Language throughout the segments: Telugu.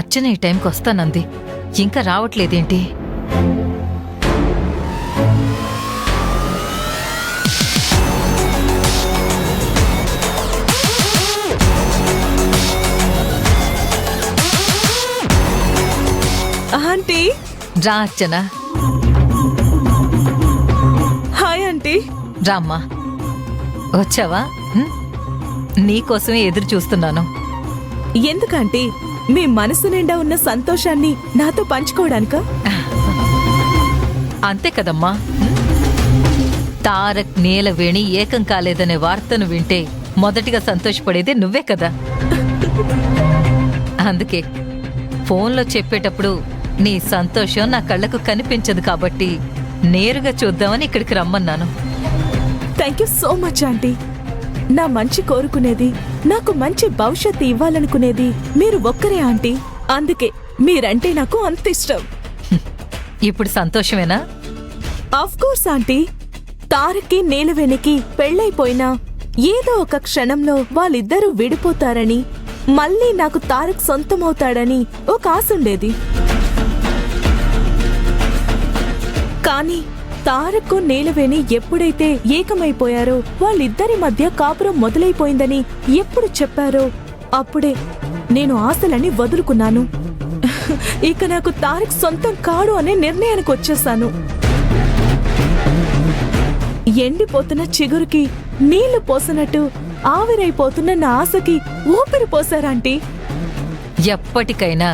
అర్చన ఈ టైంకి వస్తానంది, ఇంకా రావట్లేదేంటి? ఆంటీ, రా అర్చన. Hi aunty. రామ్మా, వచ్చావా? నీకోసమే ఎదురు చూస్తున్నాను. ఎందుకంటే మీ మనసు నిండా ఉన్న సంతోషాన్ని నాతో పంచుకోవడానికా? అంతే కదమ్మా. తారక్ నీలవేణి ఏకం కాలేదనే వార్తను వింటే మొదటిగా సంతోషపడేది నువ్వే కదా. అందుకే ఫోన్లో చెప్పేటప్పుడు నీ సంతోషం నా కళ్ళకు కనిపించదు కాబట్టి నేరుగా చూద్దామని ఇక్కడికి రమ్మన్నాను. Thank you so much aunty. నా మంచి కోరుకునేది, నాకు మంచి భవిష్యత్తు ఇవ్వాలనుకునేది మీరు ఒక్కరే ఆంటీ. అందుకే మీరంటే నాకు అంత ఇష్టం. ఇప్పుడు సంతోషమేనా? Of course aunty. తారక్కి నీలవేణికి పెళ్ళైపోయినా ఏదో ఒక క్షణంలో వాళ్ళిద్దరూ విడిపోతారని, మళ్ళీ నాకు తారక్ సొంతమవుతాడని ఒక ఆశుండేది. కానీ తారక్ నీలవేణి ఎప్పుడైతే ఏకమైపోయారో, వాళ్ళిద్దరి మధ్య కాపురం మొదలైపోయిందని ఎప్పుడు చెప్పారో అప్పుడే నేను ఆశలని వదులుకున్నాను. ఇక నాకు తారక్ సొంతం కాడు అనే నిర్ణయానికి వచ్చేసాను. ఎండిపోతున్న చిగురుకి నీళ్లు పోసినట్టు ఆవిరైపోతున్న నా ఆశకి ఊపిరి పోసారాంటీ. ఎప్పటికైనా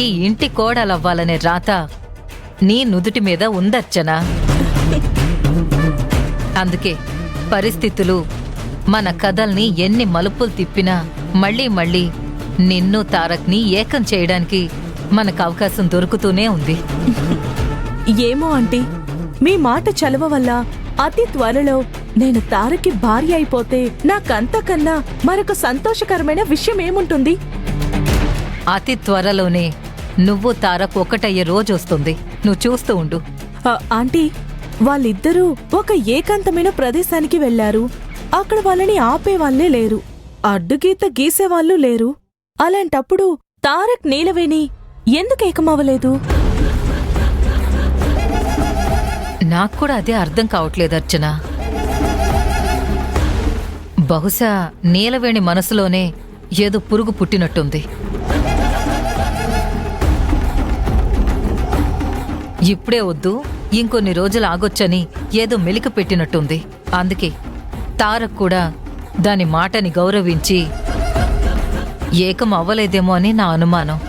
ఈ ఇంటి కోడలవ్వాలనే రాత నీ నుదుటి మీద ఉందర్చనా. అందుకే పరిస్థితులు మన కథల్ని ఎన్ని మలుపులు తిప్పినా మళ్ళీ మళ్ళీ నిన్ను తారక్ని ఏకం చేయడానికి మనకు అవకాశం దొరుకుతూనే ఉంది. ఏమో ఆంటీ, మీ మాట చలవ వల్ల అతి త్వరలో నేను తారక్కి భార్య అయిపోతే నాకంతకన్నా మరొక సంతోషకరమైన విషయం ఏముంటుంది? అతి త్వరలోనే నువ్వు తారక్ ఒకటయ్యే రోజు వస్తుంది. నువ్వు చూస్తూ ఉండు. ఆంటీ, వాళ్ళిద్దరూ ఒక ఏకాంతమైన ప్రదేశానికి వెళ్లారు. అక్కడ వాళ్ళని ఆపేవాళ్లే లేరు, అడ్డుగీత గీసేవాళ్లు లేరు. అలాంటప్పుడు తారక్ నీలవేణి ఎందుకు ఏకమవ్వలేదు? నాకు కూడా అదే అర్థం కావట్లేదు అర్చన. బహుశా నీలవేణి మనసులోనే ఏదో పురుగు పుట్టినట్టుంది. ఇప్పుడే వద్దు, ఇంకొన్ని రోజులు ఆగొచ్చని ఏదో మెలిక పెట్టినట్టుంది. అందుకే తారక్ కూడా దాని మాటని గౌరవించి ఏకం అవ్వలేదేమో అని నా అనుమానం.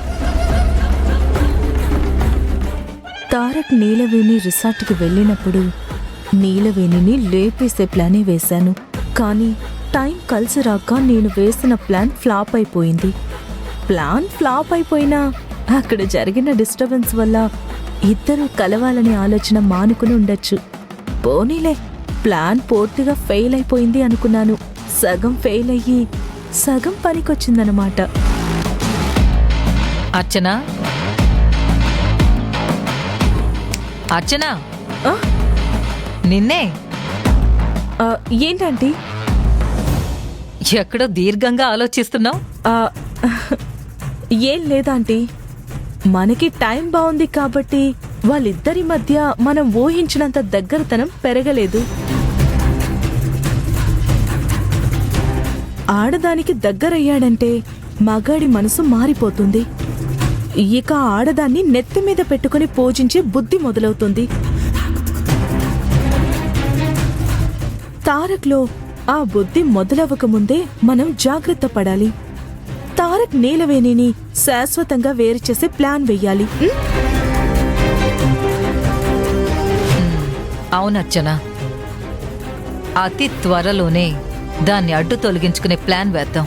తారక్ నీలవేణి రిసార్ట్కి వెళ్ళినప్పుడు నీలవేణిని లేపేసే ప్లానే వేశాను. కానీ టైం కలిసి రాక నేను వేసిన ప్లాన్ ఫ్లాప్ అయిపోయింది. ప్లాన్ ఫ్లాప్ అయిపోయినా అక్కడ జరిగిన డిస్టర్బెన్స్ వల్ల ఇద్దరూ కలవాలనే ఆలోచన మానుకుని ఉండొచ్చు. పోనీలే, ప్లాన్ పూర్తిగా ఫెయిల్ అయిపోయింది అనుకున్నాను. సగం ఫెయిల్ అయ్యి సగం పనికొచ్చిందనమాట. అర్చనా, అర్చనా, నిన్నే. ఏంటంటీ? ఎక్కడో దీర్ఘంగా ఆలోచిస్తున్నావు? ఏం లేదాంటీ, మనకి టైం బాగుంది కాబట్టి వాళ్ళిద్దరి మధ్య మనం ఊహించినంత దగ్గరతనం పెరగలేదు. ఆడదానికి దగ్గరయ్యాడంటే మగాడి మనసు మారిపోతుంది. ఇక ఆడదాన్ని నెత్తిమీద పెట్టుకుని పూజించే బుద్ధి మొదలవుతుంది. తారక్లో ఆ బుద్ధి మొదలవ్వకముందే మనం జాగ్రత్త పడాలి. తారక్ నీలవేణిని శాశ్వతంగా వేరు చేసే ప్లాన్ వెయ్యాలి. అవునర్చన, అతి త్వరలోనే దాన్ని అడ్డు తొలగించుకునే ప్లాన్ వేద్దాం.